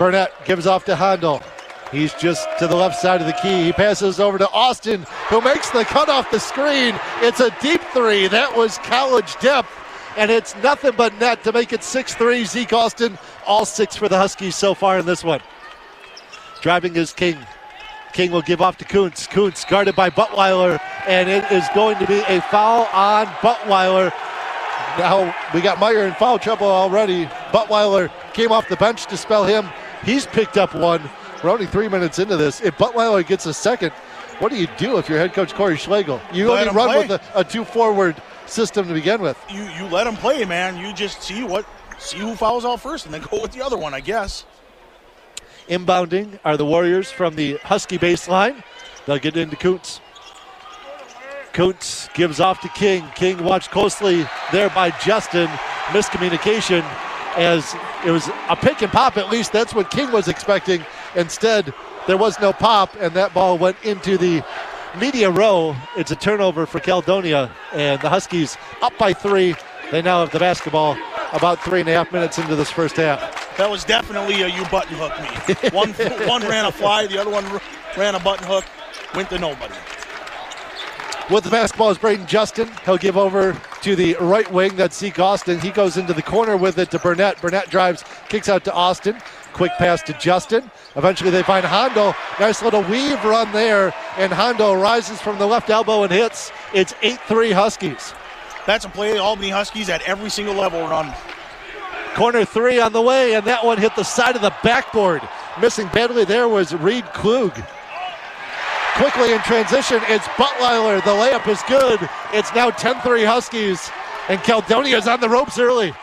Burnett gives off to Handel. He's just to the left side of the key. He passes over to Austin, who makes the cut off the screen. It's a deep three. That was college depth, and it's nothing but net to make it 6-3. Zeke Austin, all 6 for the Huskies so far in this one. Driving is King. King will give off to Kuntz. Kuntz guarded by Buttweiler, and it is going to be a foul on Buttweiler. Now we got Meyer in foul trouble already. Buttweiler came off the bench to spell him. He's picked up one. We're only 3 minutes into this. If Buttweiler gets a second, what do you do if you're head coach Corey Schlegel? You only run with a 2-forward system to begin with. You let him play, man. You just see who fouls out first and then go with the other one, I guess. Inbounding are the Warriors from the Husky baseline. They'll get into Kuntz. Kuntz gives off to King. King watched closely there by Justin. Miscommunication as it was a pick and pop, at least that's what King was expecting. Instead, there was no pop, and that ball went into the media row. It's a turnover for Caledonia, and the Huskies up by 3. They now have the basketball about 3.5 minutes into this first half. That was definitely a you button hook me. One ran a fly, the other one ran a button hook, went to nobody. With the basketball is Braden Justin. He'll give over to the right wing. That's Zeke Austin. He goes into the corner with it to Burnett. Burnett drives, kicks out to Austin. Quick pass to Justin. Eventually they find Hondo. Nice little weave run there, and Hondo rises from the left elbow and hits. It's 8-3 Huskies. That's a play the Albany Huskies at every single level run. Corner 3 on the way, and that one hit the side of the backboard. Missing badly there was Reed Klug. Quickly in transition, it's Buttweiler. The layup is good. It's now 10-3 Huskies, and Caledonia's on the ropes early.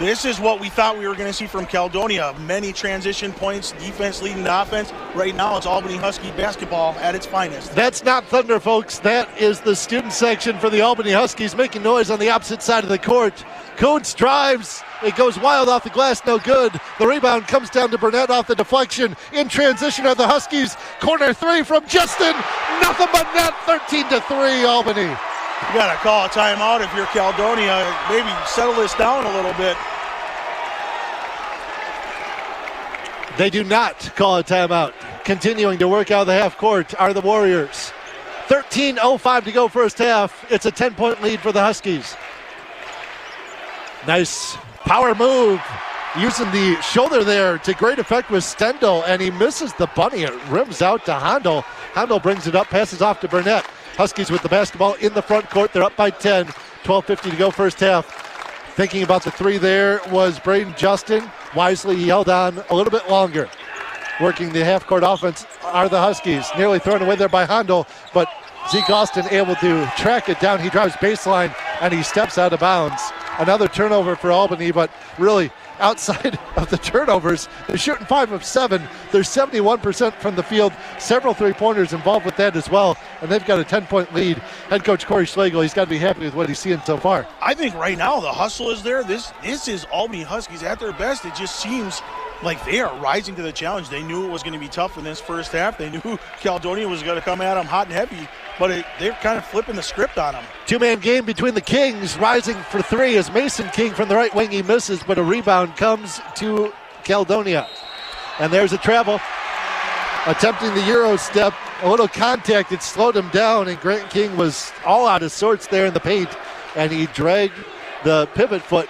This is what we thought we were going to see from Caledonia. Many transition points, defense leading the offense. Right now, it's Albany Husky basketball at its finest. That's not Thunder, folks. That is the student section for the Albany Huskies making noise on the opposite side of the court. Kuntz drives. It goes wild off the glass, no good. The rebound comes down to Burnett off the deflection. In transition are the Huskies. Corner 3 from Justin. Nothing but net. 13-3 Albany. You got to call a timeout if you're Caledonia. Maybe settle this down a little bit. They do not call a timeout. Continuing to work out of the half court are the Warriors. 13:05 to go first half. It's a 10-point lead for the Huskies. Nice power move. Using the shoulder there to great effect with Stendel, and he misses the bunny. It rims out to Handel. Handel brings it up, passes off to Burnett. Huskies with the basketball in the front court. They're up by 10. 12:50 to go first half. Thinking about the 3 there was Braden Justin. Wisely, he held on a little bit longer. Working the half-court offense are the Huskies. Nearly thrown away there by Handel, but Zeke Austin able to track it down. He drives baseline, and he steps out of bounds. Another turnover for Albany, but really outside of the turnovers, they're shooting 5 of 7. They're 71% from the field. Several three-pointers involved with that as well, and they've got a 10-point lead. Head coach Corey Schlegel, he's got to be happy with what he's seeing so far. I think right now the hustle is there. This is Albany Huskies at their best. It just seems like they are rising to the challenge. They knew it was going to be tough in this first half. They knew Caledonia was going to come at them hot and heavy, but they're kind of flipping the script on them. Two-man game between the Kings. Rising for 3 is Mason King from the right wing. He misses, but a rebound comes to Caledonia. And there's a travel. Attempting the Euro step. A little contact. It slowed him down, and Grant King was all out of sorts there in the paint, and he dragged the pivot foot.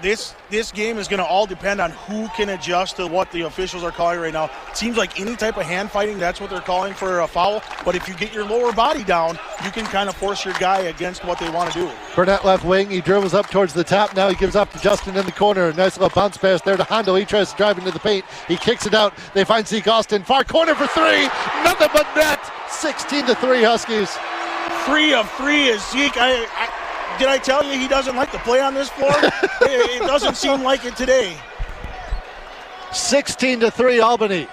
This game is going to all depend on who can adjust to what the officials are calling right now. It seems like any type of hand fighting, that's what they're calling for a foul. But if you get your lower body down, you can kind of force your guy against what they want to do. Burnett left wing. He dribbles up towards the top. Now he gives up to Justin in the corner. Nice little bounce pass there to Hondo. He tries to drive into the paint. He kicks it out. They find Zeke Austin. Far corner for 3. Nothing but net. 16-3 Huskies. 3 of 3 is Zeke. Did I tell you he doesn't like to play on this floor? It doesn't seem like it today. 16-3 Albany.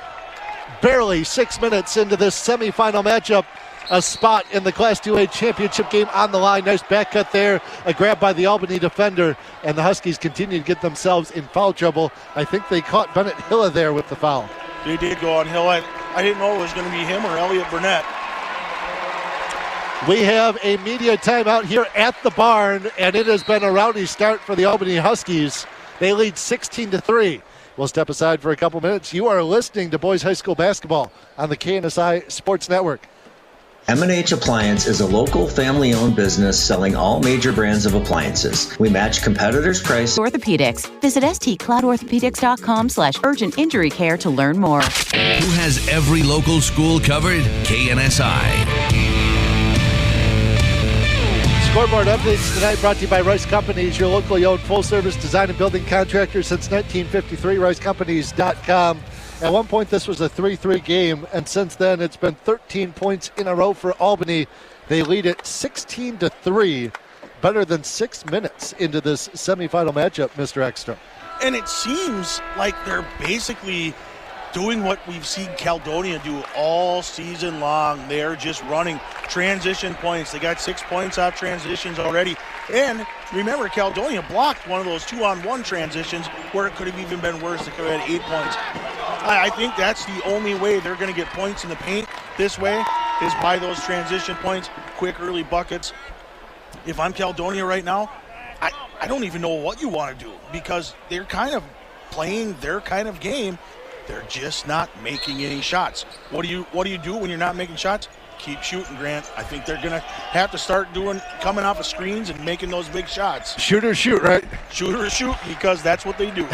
Barely 6 minutes into this semifinal matchup. A spot in the Class 2A championship game on the line. Nice back cut there. A grab by the Albany defender. And the Huskies continue to get themselves in foul trouble. I think they caught Bennett Hilla there with the foul. They did go on Hilla. I didn't know it was going to be him or Elliot Burnett. We have a media timeout here at the barn, and it has been a rowdy start for the Albany Huskies. They lead 16-3. We'll step aside for a couple minutes. You are listening to Boys High School basketball on the KNSI Sports Network. M&H Appliance is a local family-owned business selling all major brands of appliances. We match competitors' price. Orthopedics. Visit stcloudorthopedics.com/urgent injury care to learn more. Who has every local school covered? KNSI. Scoreboard updates tonight brought to you by Rice Companies, your locally owned full-service design and building contractor since 1953, ricecompanies.com. At one point, this was a 3-3 game, and since then, it's been 13 points in a row for Albany. They lead it 16-3, better than 6 minutes into this semifinal matchup, Mr. Ekstrom. And it seems like they're basically doing what we've seen Caledonia do all season long. They're just running transition points. They got 6 points off transitions already. And remember, Caledonia blocked one of those 2-on-1 transitions where it could have even been worse. It could have had 8 points. I think that's the only way they're going to get points in the paint this way is by those transition points, quick early buckets. If I'm Caledonia right now, I don't even know what you want to do because they're kind of playing their kind of game. They're just not making any shots. What do you do when you're not making shots? Keep shooting, Grant. I think they're going to have to start coming off of screens and making those big shots. Shoot or shoot, right? Shoot or shoot, because that's what they do.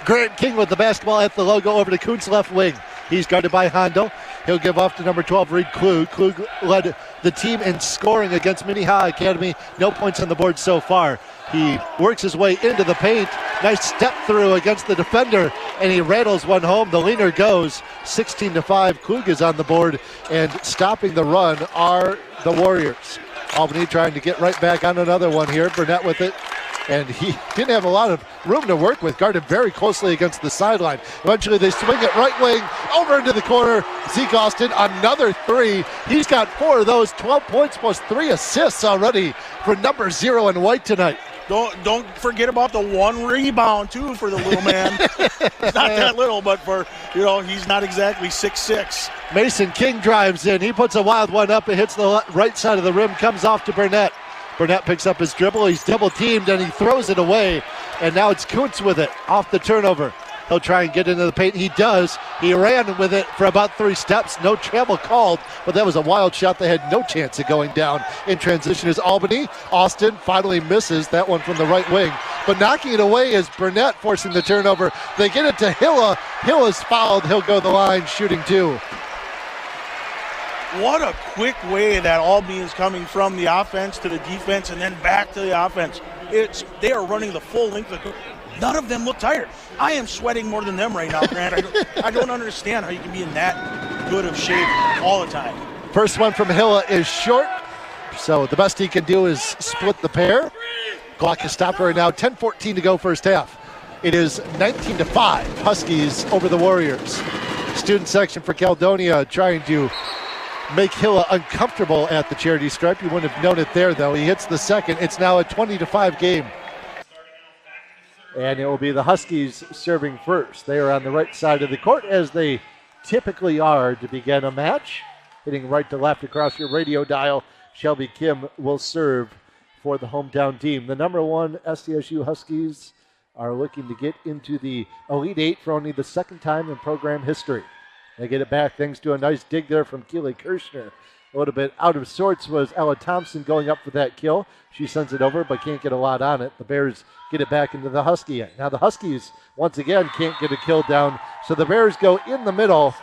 Grant King with the basketball at the logo over to Kuntz left wing. He's guarded by Hondo. He'll give off to number 12, Reed Klug. Klug led the team in scoring against Minnehaha Academy. No points on the board so far. He works his way into the paint. Nice step through against the defender, and he rattles one home. The leaner goes 16-5. Klug is on the board, and stopping the run are the Warriors. Albany trying to get right back on another one here. Burnett with it, and he didn't have a lot of room to work with. Guarded very closely against the sideline. Eventually they swing it right wing over into the corner. Zeke Austin, another three. He's got 4 of those, 12 points plus 3 assists already for number 0 in white tonight. Don't forget about the 1 rebound, too, for the little man. He's not that little, but he's not exactly 6'6". Mason King drives in. He puts a wild one up. It hits the right side of the rim, comes off to Burnett. Burnett picks up his dribble. He's double-teamed, and he throws it away. And now it's Kuntz with it off the turnover. He'll try and get into the paint. He does. He ran with it for about 3 steps. No travel called, but that was a wild shot that had no chance of going down. In transition is Albany. Austin finally misses that one from the right wing. But knocking it away is Burnett, forcing the turnover. They get it to Hilla. Hilla's fouled. He'll go the line, shooting 2. What a quick way that Albany is coming from the offense to the defense and then back to the offense. They are running the full length of the court. None of them look tired. I am sweating more than them right now, Grant. I don't understand how you can be in that good of shape all the time. First one from Hilla is short, so the best he can do is split the pair. Clock is stopped right now. 10:14 to go first half. It is 19-5. Huskies over the Warriors. Student section for Caledonia trying to make Hilla uncomfortable at the charity stripe. You wouldn't have known it there, though. He hits the second. It's now a 20-5 game. And it will be the Huskies serving first. They are on the right side of the court, as they typically are to begin a match. Hitting right to left across your radio dial, Shelby Kim will serve for the hometown team. The number 1 SDSU Huskies are looking to get into the Elite 8 for only the second time in program history. They get it back thanks to a nice dig there from Keely Kirshner. A little bit out of sorts was Ella Thompson going up for that kill. She sends it over but can't get a lot on it. The Bears get it back into the Husky end. Now the Huskies, once again, can't get a kill down. So the Bears go in the middle,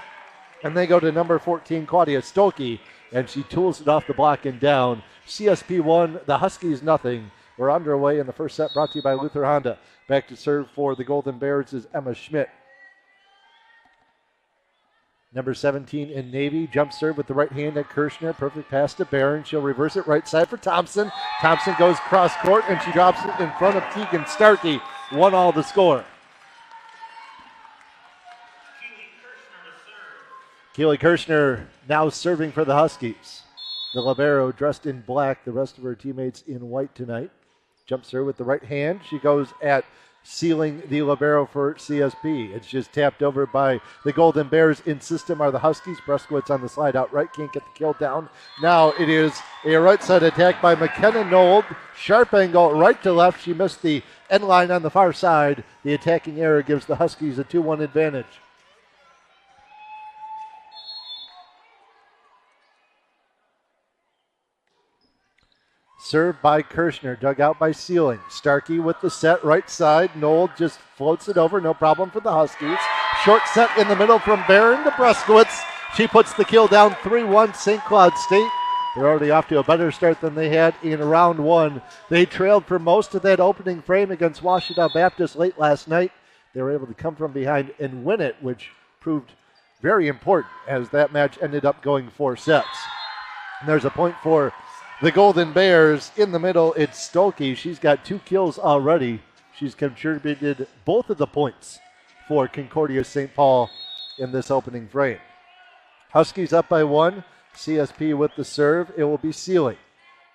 and they go to number 14, Claudia Stolke, and she tools it off the block and down. CSP 1, the Huskies nothing. We're underway in the first set, brought to you by Luther Honda. Back to serve for the Golden Bears is Emma Schmidt. Number 17 in Navy, jump serve with the right hand at Kirshner. Perfect pass to Barron. She'll reverse it right side for Thompson. Thompson goes cross court, and she drops it in front of Tegan Starkey. 1-all the score. Keely Kirshner now serving for the Huskies. The libero dressed in black, the rest of her teammates in white tonight. Jumps serve with the right hand. She goes at sealing the libero for CSP. It's just tapped over by the Golden Bears. In system are the Huskies. Bruskowitz on the slide out right, can't get the kill down. Now it is a right side attack by McKenna Nold. Sharp angle right to left. She missed the end line on the far side. The attacking error gives the Huskies a 2-1 advantage. Served by Kirschner, dug out by Sealing. Starkey with the set right side. Noel just floats it over, no problem for the Huskies. Short set in the middle from Barron to Bruskowitz. She puts the kill down 3-1 St. Cloud State. They're already off to a better start than they had in round one. They trailed for most of that opening frame against Washita Baptist late last night. They were able to come from behind and win it, which proved very important as that match ended up going 4 sets. And there's a point for the Golden Bears. In the middle, it's Stolke. She's got 2 kills already. She's contributed both of the points for Concordia St. Paul in this opening frame. Huskies up by 1. CSP with the serve. It will be Sealing.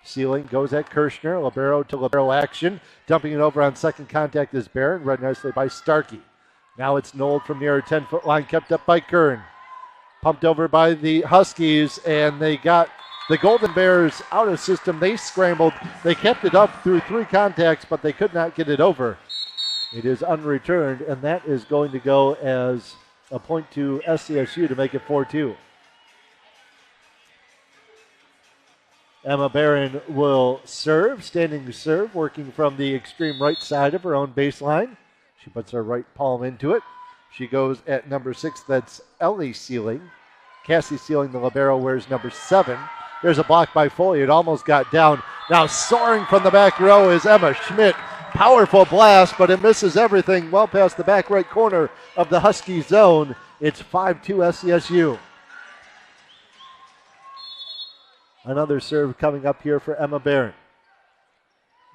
Sealing goes at Kirschner. Libero to libero action. Dumping it over on second contact is Barron. Read nicely by Starkey. Now it's Nold from near 10-foot line, kept up by Kern. Pumped over by the Huskies, and they got the Golden Bears out of system. They scrambled. They kept it up through 3 contacts, but they could not get it over. It is unreturned, and that is going to go as a point to SCSU to make it 4-2. Emma Barron will serve, standing serve, working from the extreme right side of her own baseline. She puts her right palm into it. She goes at number 6. That's Ellie Sealing. Cassie Sealing, the libero, wears number 7. There's a block by Foley. It almost got down. Now soaring from the back row is Emma Schmidt. Powerful blast, but it misses everything well past the back right corner of the Husky zone. It's 5-2 SCSU. Another serve coming up here for Emma Barron.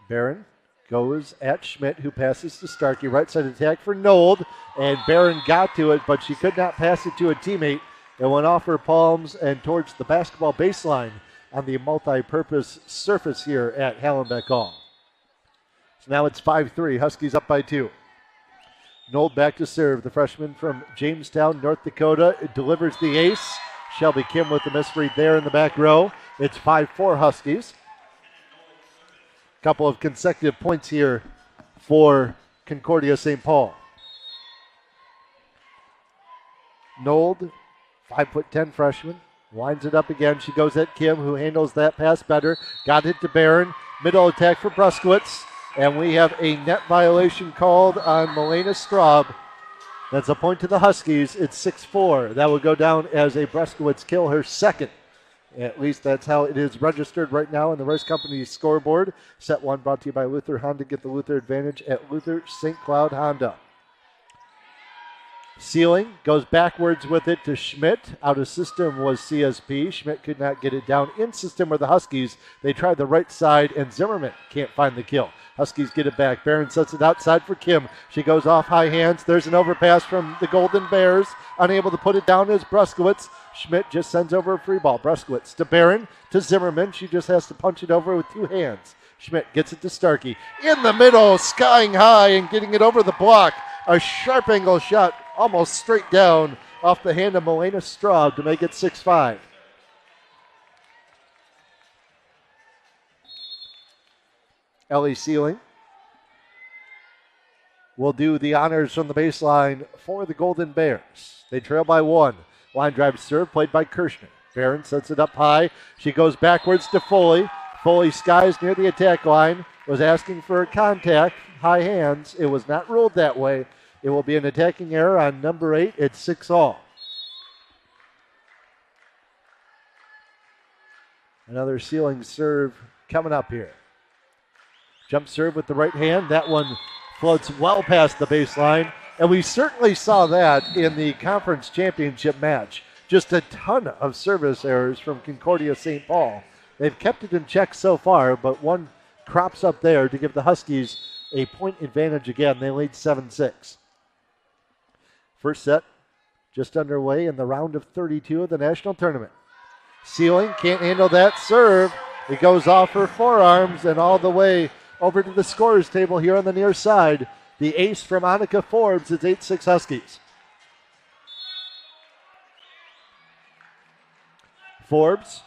Barron goes at Schmidt, who passes to Starkey. Right side attack for Nold, and Barron got to it, but she could not pass it to a teammate. It went off her palms and towards the basketball baseline on the multi-purpose surface here at Hallenbeck Hall. So now it's 5-3. Huskies up by 2. Nold back to serve. The freshman from Jamestown, North Dakota, delivers the ace. Shelby Kim with the misread there in the back row. It's 5-4 Huskies. Couple of consecutive points here for Concordia St. Paul. Nold, 5'10" freshman, winds it up again. She goes at Kim, who handles that pass better. Got it to Barron. Middle attack for Bruskowitz. And we have a net violation called on Milena Straub. That's a point to the Huskies. It's 6-4. That will go down as a Bruskowitz kill, her second. At least that's how it is registered right now in the Rice Company scoreboard. Set 1 brought to you by Luther Honda. Get the Luther advantage at Luther St. Cloud Honda. Sealing goes backwards with it to Schmidt. Out of system was CSP. Schmidt could not get it down. In system were the Huskies. They tried the right side, and Zimmerman can't find the kill. Huskies get it back. Barron sets it outside for Kim. She goes off high hands. There's an overpass from the Golden Bears. Unable to put it down is Bruskowitz. Schmidt just sends over a free ball. Bruskowitz to Barron, to Zimmerman. She just has to punch it over with 2 hands. Schmidt gets it to Starkey. In the middle, skying high and getting it over the block. A sharp angle shot almost straight down off the hand of Milena Straub to make it 6-5. Ellie Sealing will do the honors from the baseline for the Golden Bears. They trail by 1. Line drive serve played by Kirschner. Barron sets it up high. She goes backwards to Foley. Foley skies near the attack line. Was asking for a contact. High hands. It was not ruled that way. It will be an attacking error on number 8. It's 6-all. Another Sealing serve coming up here. Jump serve with the right hand. That one floats well past the baseline. And we certainly saw that in the conference championship match. Just a ton of service errors from Concordia St. Paul. They've kept it in check so far, but one crops up there to give the Huskies a point advantage again. They lead 7-6. First set just underway in the round of 32 of the national tournament. Sealing can't handle that serve. It goes off her forearms and all the way over to the scorer's table here on the near side. The ace from Annika Forbes. It's 8-6 Huskies. Forbes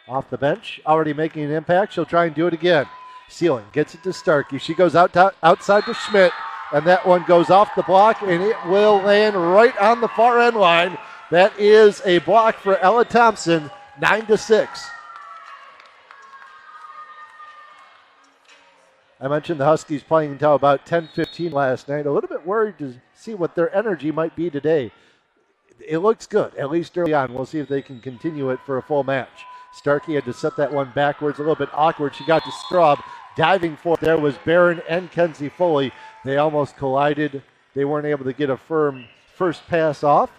off the bench, already making an impact. She'll try and do it again. Sealing gets it to Starkey. She goes outside to Schmidt, and that one goes off the block, and it will land right on the far end line. That is a block for Ella Thompson, 9-6. I mentioned the Huskies playing until about 10:15 last night. A little bit worried to see what their energy might be today. It looks good, at least early on. We'll see if they can continue it for a full match. Starkey had to set that one backwards, a little bit awkward. She got to Straub. Diving for it there was Barron and Kenzie Foley. They almost collided. They weren't able to get a firm first pass off,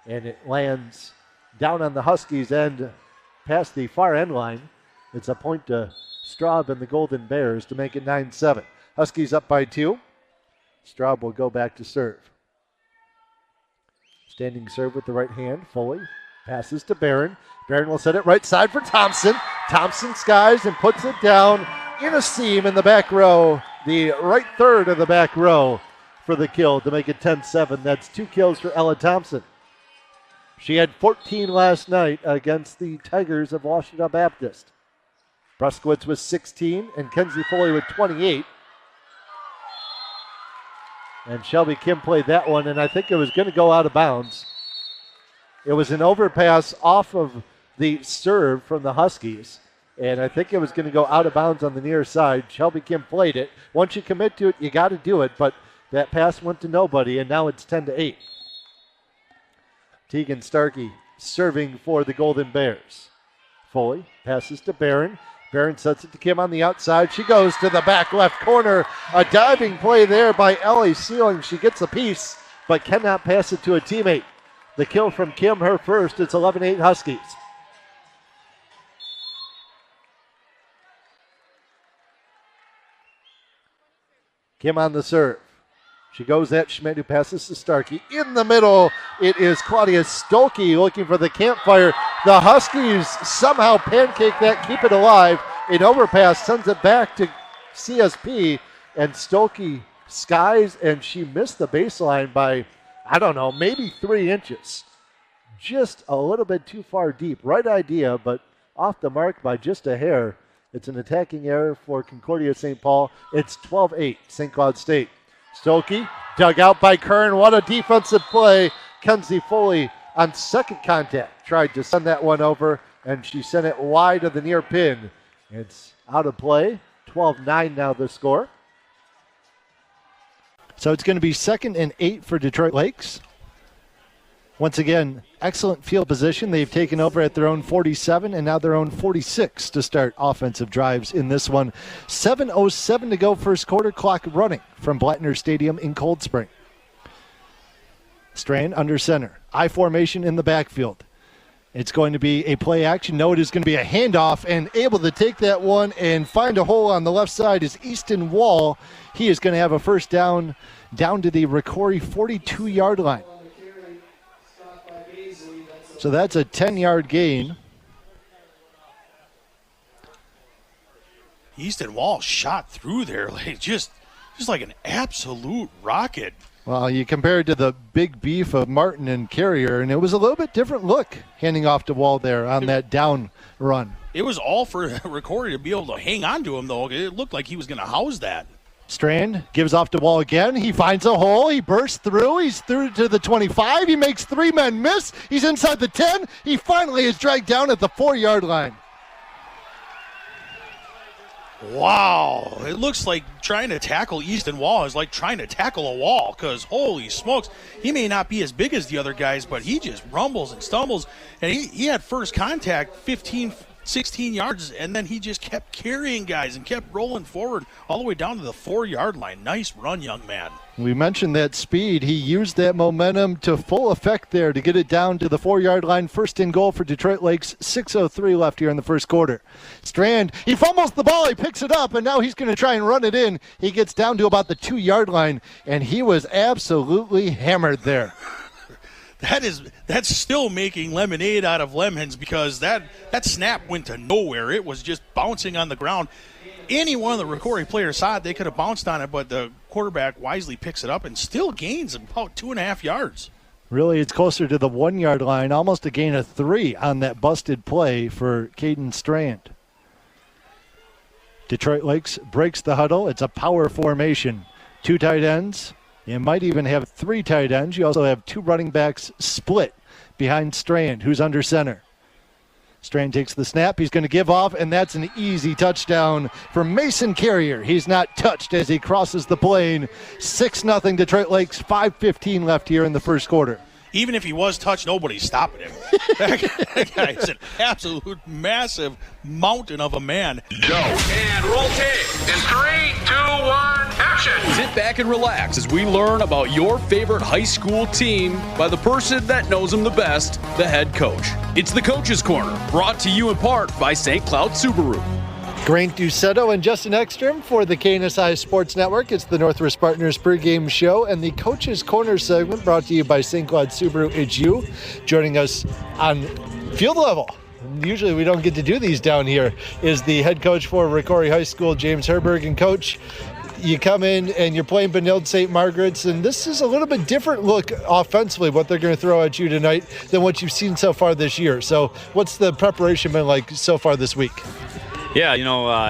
and it lands down on the Huskies' end past the far end line. It's a point to Straub and the Golden Bears to make it 9-7. Huskies up by 2. Straub will go back to serve. Standing serve with the right hand. Foley passes to Barron. Barron will set it right side for Thompson. Thompson skies and puts it down in a seam in the back row. The right third of the back row for the kill to make it 10-7. That's 2 kills for Ella Thompson. She had 14 last night against the Tigers of Washington Baptist. Bruskowitz with 16 and Kenzie Foley with 28. And Shelby Kim played that one, and I think it was going to go out of bounds. It was an overpass off of the serve from the Huskies, and I think it was going to go out of bounds on the near side. Shelby Kim played it. Once you commit to it, you got to do it, but that pass went to nobody, and now it's 10-8. Tegan Starkey serving for the Golden Bears. Foley passes to Barron. Barron sets it to Kim on the outside. She goes to the back left corner. A diving play there by Ellie Sealing. She gets a piece, but cannot pass it to a teammate. The kill from Kim, her first. It's 11-8 Huskies. Kim on the serve. She goes at Schmidt, who passes to Starkey. In the middle, it is Claudia Stolke looking for the campfire. The Huskies somehow pancake that, keep it alive. An overpass sends it back to CSP, and Stolke skies, and she missed the baseline by, I don't know, maybe 3 inches. Just a little bit too far deep. Right idea, but off the mark by just a hair. It's an attacking error for Concordia St. Paul. It's 12-8 St. Cloud State. Stolke dug out by Kern. What a defensive play. Kenzie Foley on second contact tried to send that one over, and she sent it wide of the near pin. It's out of play. 12-9 now the score. So it's going to be 2nd and 8 for Detroit Lakes. Once again, excellent field position. They've taken over at their own 47 and now their own 46 to start offensive drives in this one. 7:07 to go, first quarter, clock running from Blattner Stadium in Cold Spring. Strand under center. I formation in the backfield. It's going to be a play action. No, it is going to be a handoff, and able to take that one and find a hole on the left side is Easton Wall. He is going to have a first down to the Ricori 42-yard line. So that's a 10-yard gain. Easton Wall shot through there like just like an absolute rocket. Well, you compare it to the big beef of Martin and Carrier, and it was a little bit different look handing off to Wall there on that down run. It was all for Ricori to be able to hang on to him, though. It looked like he was going to house that. Strand gives off to Wall again. He finds a hole. He bursts through. He's through to the 25. He makes 3 men miss. He's inside the 10. He finally is dragged down at the 4-yard line. Wow. It looks like trying to tackle Easton Wall is like trying to tackle a wall, because holy smokes, he may not be as big as the other guys, but he just rumbles and stumbles. And he had first contact 15, 16 yards, and then he just kept carrying guys and kept rolling forward all the way down to the 4-yard line. Nice run, young man. We mentioned that speed. He used that momentum to full effect there to get it down to the 4-yard line. First and goal for Detroit Lakes. 6:03 left here in the first quarter. Strand, he fumbles the ball. He picks it up, and now he's going to try and run it in. He gets down to about the 2-yard line, and he was absolutely hammered there. That's still making lemonade out of lemons, because that snap went to nowhere. It was just bouncing on the ground. Any one of the Ricori players saw it, they could have bounced on it, but the quarterback wisely picks it up and still gains about 2.5 yards. Really, it's closer to the 1 yard line, almost a gain of 3 on that busted play for Caden Strand. Detroit Lakes breaks the huddle. It's a power formation. 2 tight ends. You might even have 3 tight ends. You also have 2 running backs split behind Strand, who's under center. Strand takes the snap. He's going to give off, and that's an easy touchdown for Mason Carrier. He's not touched as he crosses the plane. 6-0 Detroit Lakes, 5:15 left here in the first quarter. Even if he was touched, nobody's stopping him. That guy is an absolute massive mountain of a man. Go. And roll tape in 3, 2, 1, action. Sit back and relax as we learn about your favorite high school team by the person that knows them the best, the head coach. It's the Coach's Corner, brought to you in part by St. Cloud Subaru. Grant Ducetto and Justin Ekstrom for the KNSI Sports Network. It's the Northwest Partners pregame show and the Coach's Corner segment brought to you by St. Cloud Subaru. It's you joining us on field level. Usually we don't get to do these down here. Is the head coach for Ricori High School, James Herberg. And Coach, you come in and you're playing Benilde St. Margaret's, and this is a little bit different look offensively, what they're going to throw at you tonight than what you've seen so far this year. So what's the preparation been like so far this week? Yeah,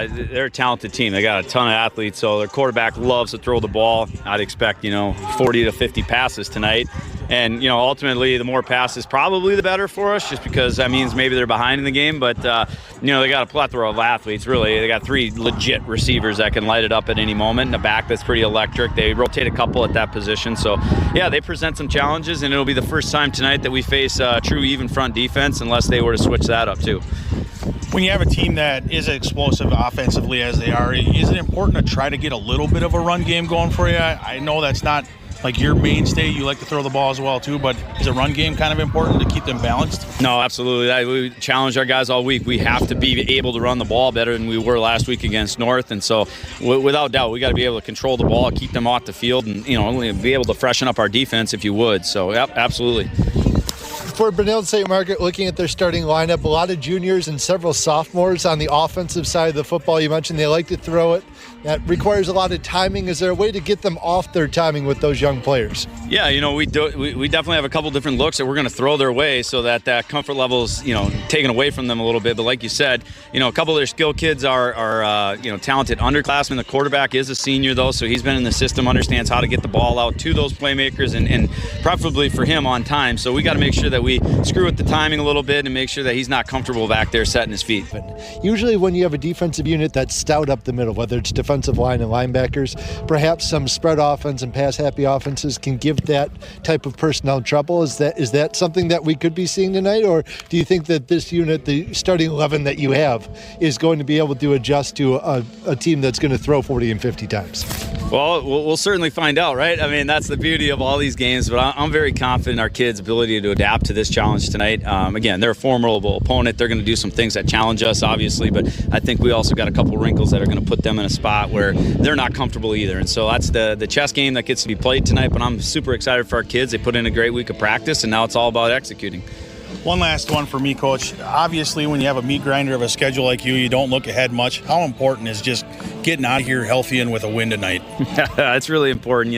they're a talented team. They got a ton of athletes, so their quarterback loves to throw the ball. I'd expect, 40 to 50 passes tonight. And, ultimately, the more passes, probably the better for us, just because that means maybe they're behind in the game. But, they got a plethora of athletes, really. They got 3 legit receivers that can light it up at any moment. In the back, that's pretty electric. They rotate a couple at that position. So, yeah, they present some challenges, and it'll be the first time tonight that we face true even front defense, unless they were to switch that up, too. When you have a team that is explosive offensively as they are, is it important to try to get a little bit of a run game going for you? I know that's not like your mainstay. You like to throw the ball as well too, but is a run game kind of important to keep them balanced? No, absolutely. We challenge our guys all week. We have to be able to run the ball better than we were last week against North, and so without doubt, we got to be able to control the ball, keep them off the field, and be able to freshen up our defense if you would. So, yep, absolutely. For Benilde St. Margaret, looking at their starting lineup, a lot of juniors and several sophomores on the offensive side of the football. You mentioned they like to throw it. That requires a lot of timing. Is there a way to get them off their timing with those young players? Yeah, we definitely have a couple different looks that we're going to throw their way so that comfort level is, taken away from them a little bit. But like you said, a couple of their skill kids are talented underclassmen. The quarterback is a senior, though, so he's been in the system, understands how to get the ball out to those playmakers and preferably for him on time. So we got to make sure that we screw with the timing a little bit and make sure that he's not comfortable back there setting his feet. But usually when you have a defensive unit that's stout up the middle, whether it's defensive line and linebackers, perhaps some spread offense and pass-happy offenses can give that type of personnel trouble. Is that something that we could be seeing tonight, or do you think that this unit, the starting 11 that you have, is going to be able to adjust to a team that's going to throw 40 and 50 times? Well, we'll certainly find out, right? I mean, that's the beauty of all these games, but I'm very confident in our kids' ability to adapt to this challenge tonight. Again, they're a formidable opponent. They're going to do some things that challenge us, obviously, but I think we also got a couple wrinkles that are going to put them in a spot where they're not comfortable either. And so that's the chess game that gets to be played tonight, but I'm super excited for our kids. They put in a great week of practice, and now it's all about executing. One last one for me, Coach. Obviously, when you have a meat grinder of a schedule like you don't look ahead much. How important is just getting out of here healthy and with a win tonight? It's really important,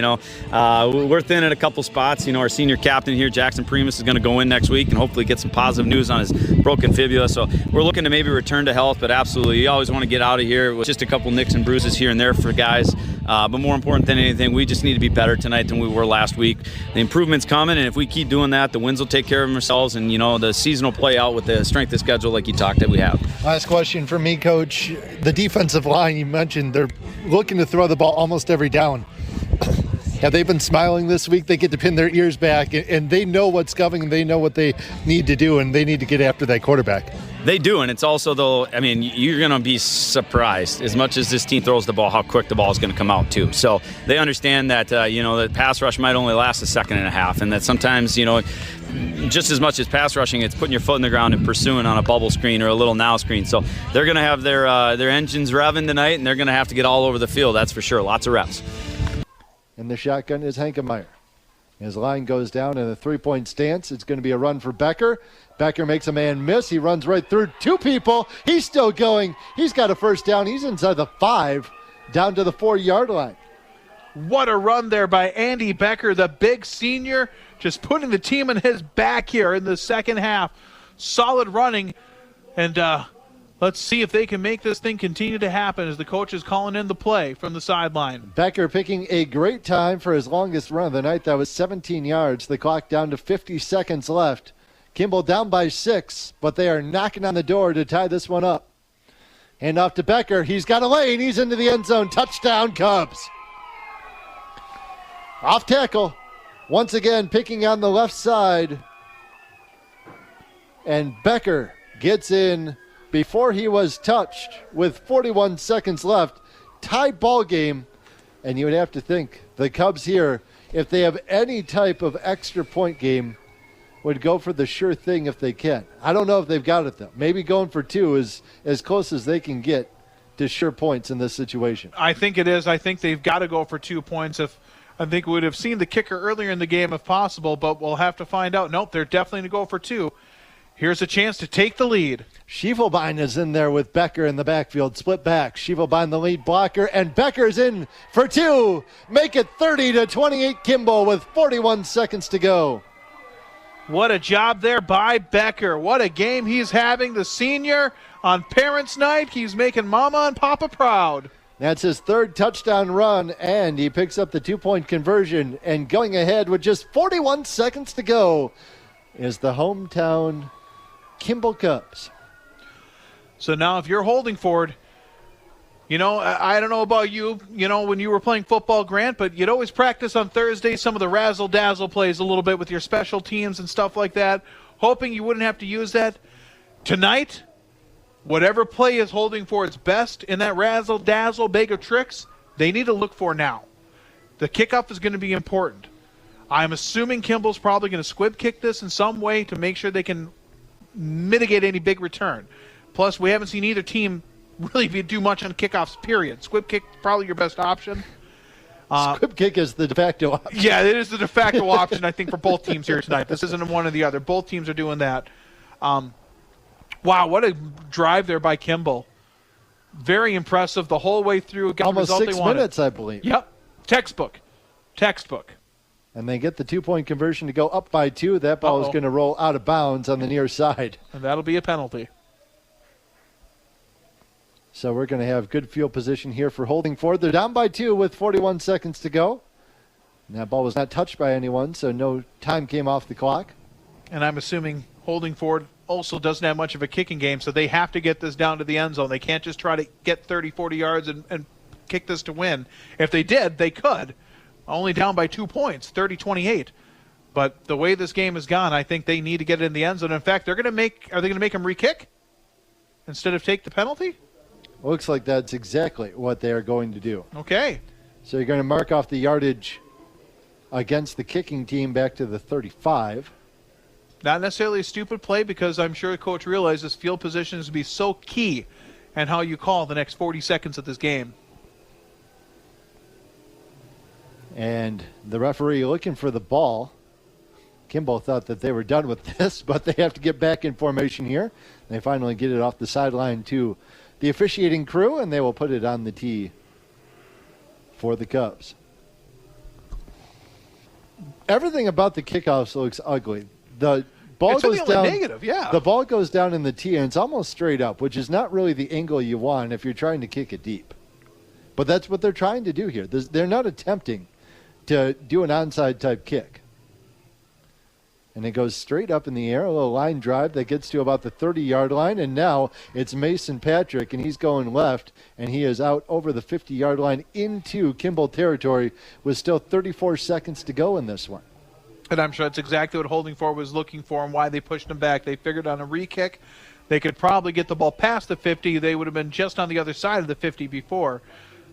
We're thin at a couple spots. Our senior captain here, Jackson Primus, is going to go in next week and hopefully get some positive news on his broken fibula. So we're looking to maybe return to health, but absolutely, you always want to get out of here with just a couple nicks and bruises here and there for guys. But more important than anything, we just need to be better tonight than we were last week. The improvement's coming, and if we keep doing that, the wins will take care of themselves, and, the season will play out with the strength of schedule like you talked that we have. Last question for me, Coach. The defensive line, you mentioned, they're looking to throw the ball almost every down. Have they been smiling this week? They get to pin their ears back, and they know what's coming, and they know what they need to do, and they need to get after that quarterback. They do, and it's also, though, I mean, you're going to be surprised as much as this team throws the ball, how quick the ball is going to come out, too. So they understand that, the pass rush might only last a second and a half, and that sometimes, just as much as pass rushing, it's putting your foot in the ground and pursuing on a bubble screen or a little now screen. So they're going to have their engines revving tonight, and they're going to have to get all over the field, that's for sure. Lots of reps. And the shotgun is Hankemeyer. His line goes down in a three-point stance. It's going to be a run for Becker. Becker makes a man miss. He runs right through 2 people. He's still going. He's got a first down. He's inside the 5, down to the 4-yard line. What a run there by Andy Becker, the big senior, just putting the team on his back here in the second half. Solid running, and let's see if they can make this thing continue to happen as the coach is calling in the play from the sideline. Becker picking a great time for his longest run of the night. That was 17 yards. The clock down to 50 seconds left. Kimball down by 6, but they are knocking on the door to tie this one up. Hand off to Becker. He's got a lane. He's into the end zone. Touchdown, Cubs. Off tackle. Once again, picking on the left side. And Becker gets in before he was touched with 41 seconds left. Tied ball game. And you would have to think the Cubs here, if they have any type of extra point game, would go for the sure thing if they can. I don't know if they've got it, though. Maybe going for 2 is as close as they can get to sure points in this situation. I think it is. I think they've got to go for 2 points. I think we would have seen the kicker earlier in the game if possible, but we'll have to find out. Nope, they're definitely going to go for 2. Here's a chance to take the lead. Schiefelbein is in there with Becker in the backfield. Split back. Schiefelbein the lead blocker, and Becker's in for 2. Make it 30-28 Kimball with 41 seconds to go. What a job there by Becker. What a game he's having. The senior on Parents' Night. He's making Mama and Papa proud. That's his 3rd touchdown run, and he picks up the 2-point conversion. And going ahead with just 41 seconds to go is the hometown Kimball Cubs. So now if you're holding forward, I don't know about you, when you were playing football, Grant, but you'd always practice on Thursday some of the razzle-dazzle plays a little bit with your special teams and stuff like that, hoping you wouldn't have to use that. Tonight, whatever play is holding for its best in that razzle-dazzle bag of tricks, they need to look for now. The kickoff is going to be important. I'm assuming Kimball's probably going to squib kick this in some way to make sure they can mitigate any big return. Plus, we haven't seen either team really do much on kickoffs, period. Squib kick, probably your best option. Squib kick is the de facto option. Yeah, it is the de facto option, I think, for both teams here tonight. This isn't one or the other. Both teams are doing that. Wow, what a drive there by Kimball. Very impressive the whole way through. Got almost the result 6 they wanted. minutes, I believe. Yep, textbook. And they get the 2-point conversion to go up by 2. That ball is going to roll out of bounds on the near side. And that'll be a penalty. So we're going to have good field position here for holding forward. They're down by 2 with 41 seconds to go. And that ball was not touched by anyone, so no time came off the clock. And I'm assuming holding forward also doesn't have much of a kicking game, so they have to get this down to the end zone. They can't just try to get 30, 40 yards and kick this to win. If they did, they could. Only down by 2 points, 30-28. But the way this game has gone, I think they need to get it in the end zone. In fact, are they going to make him re-kick instead of take the penalty? Looks like that's exactly what they are going to do. Okay. So you're going to mark off the yardage against the kicking team back to the 35. Not necessarily a stupid play because I'm sure the coach realizes field position is to be so key and how you call the next 40 seconds of this game. And the referee looking for the ball. Kimball thought that they were done with this, but they have to get back in formation here. They finally get it off the sideline to the officiating crew, and they will put it on the tee for the Cubs. Everything about the kickoffs looks ugly. The ball goes down. Negative, yeah. The ball goes down in the tee, and it's almost straight up, which is not really the angle you want if you're trying to kick it deep. But that's what they're trying to do here. They're not attempting to do an onside type kick. And it goes straight up in the air, a little line drive that gets to about the 30-yard line, and now it's Mason Patrick, and he's going left, and he is out over the 50-yard line into Kimball territory with still 34 seconds to go in this one. And I'm sure that's exactly what Holding Forward was looking for and why they pushed him back. They figured on a re-kick, they could probably get the ball past the 50. They would have been just on the other side of the 50 before.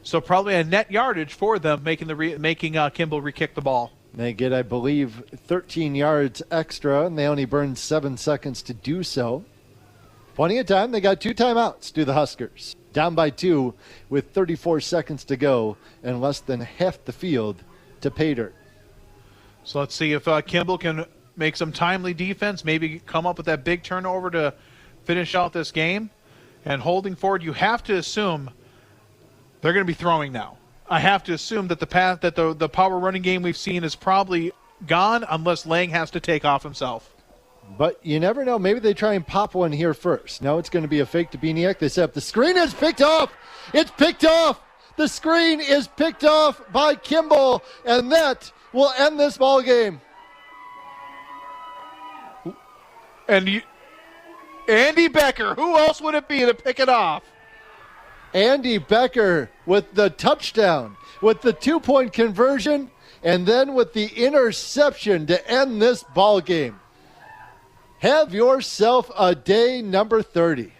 So probably a net yardage for them, making Kimball re-kick the ball. They get, I believe, 13 yards extra, and they only burned 7 seconds to do so. Plenty of time. They got 2 timeouts, do the Huskers. Down by 2 with 34 seconds to go and less than half the field to pay dirt. So let's see if Kimball can make some timely defense, maybe come up with that big turnover to finish out this game. And Holding Forward, you have to assume they're going to be throwing now. I have to assume that the power running game we've seen is probably gone unless Lang has to take off himself. But you never know. Maybe they try and pop one here first. No, it's going to be a fake to Beniak. They set up. The screen is picked off. It's picked off. The screen is picked off by Kimball, and that will end this ball game. And Andy Becker, who else would it be to pick it off? Andy Becker with the touchdown, with the 2-point conversion, and then with the interception to end this ball game. Have yourself a day number 30.